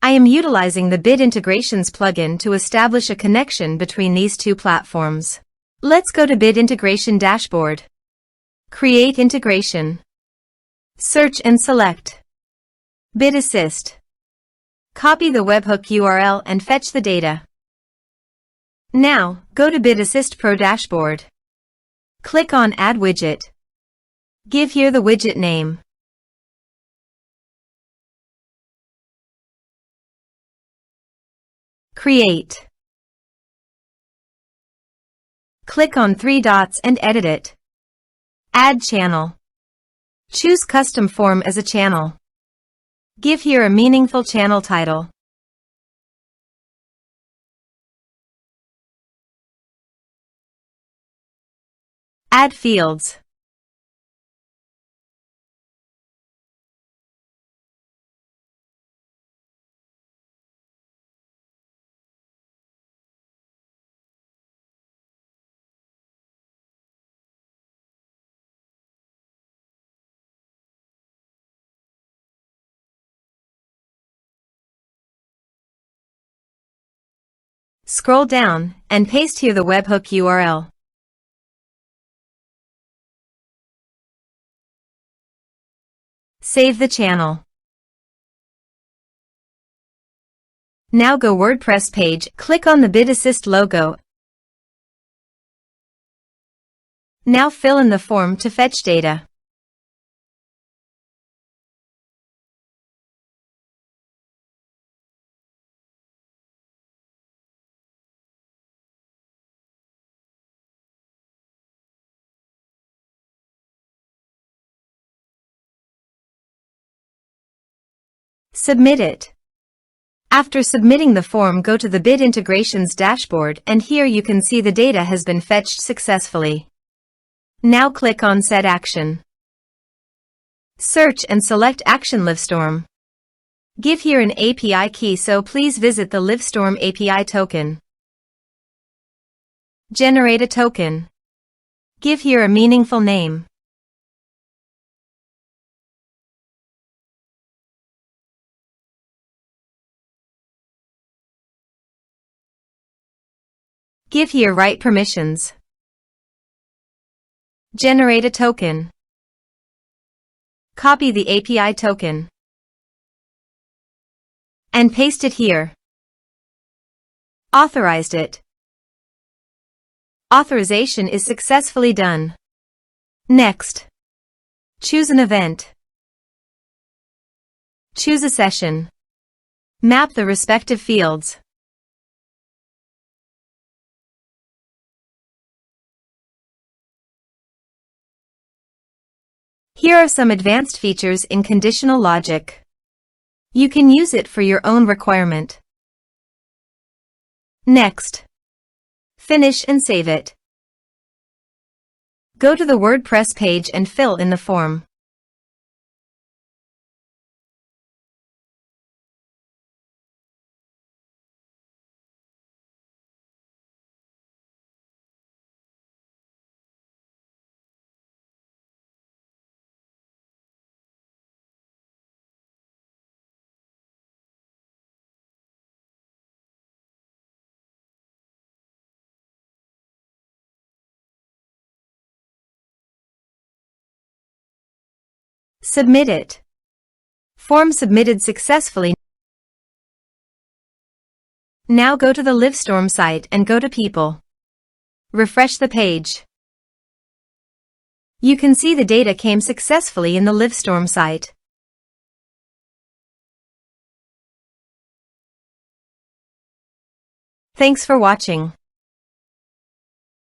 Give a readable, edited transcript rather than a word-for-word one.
I am utilizing the Bit Integrations plugin to establish a connection between these two platforms. Let's go to Bit Integration Dashboard. Create integration. Search and select Bit Assist. Copy the webhook URL and fetch the data. Now, go to Bit Assist Pro Dashboard. Click on Add Widget. Give here the widget name. Create. Click on three dots and edit it. Add channel. Choose Custom Form as a channel. Give here a meaningful channel title. Add fields. Scroll down and paste here the webhook URL. Save the channel. Now go WordPress page, click on the Bit Assist logo. Now fill in the form to fetch data. Submit it. After submitting the form, go to the Bit Integrations dashboard and here you can see the data has been fetched successfully. Now click on Set Action. Search and select Action Livestorm. Give here an API key, so please visit the Livestorm API token. Generate a token. Give here a meaningful name. Give here right permissions. Generate a token. Copy the API token and paste it here. Authorized it. Authorization is successfully done. Next, choose an event. Choose a session. Map the respective fields. Here are some advanced features in conditional logic. You can use it for your own requirement. Next, finish and save it. Go to the WordPress page and fill in the form. Submit it. Form submitted successfully. Now go to the Livestorm site and go to People. Refresh the page. You can see the data came successfully in the Livestorm site. Thanks for watching.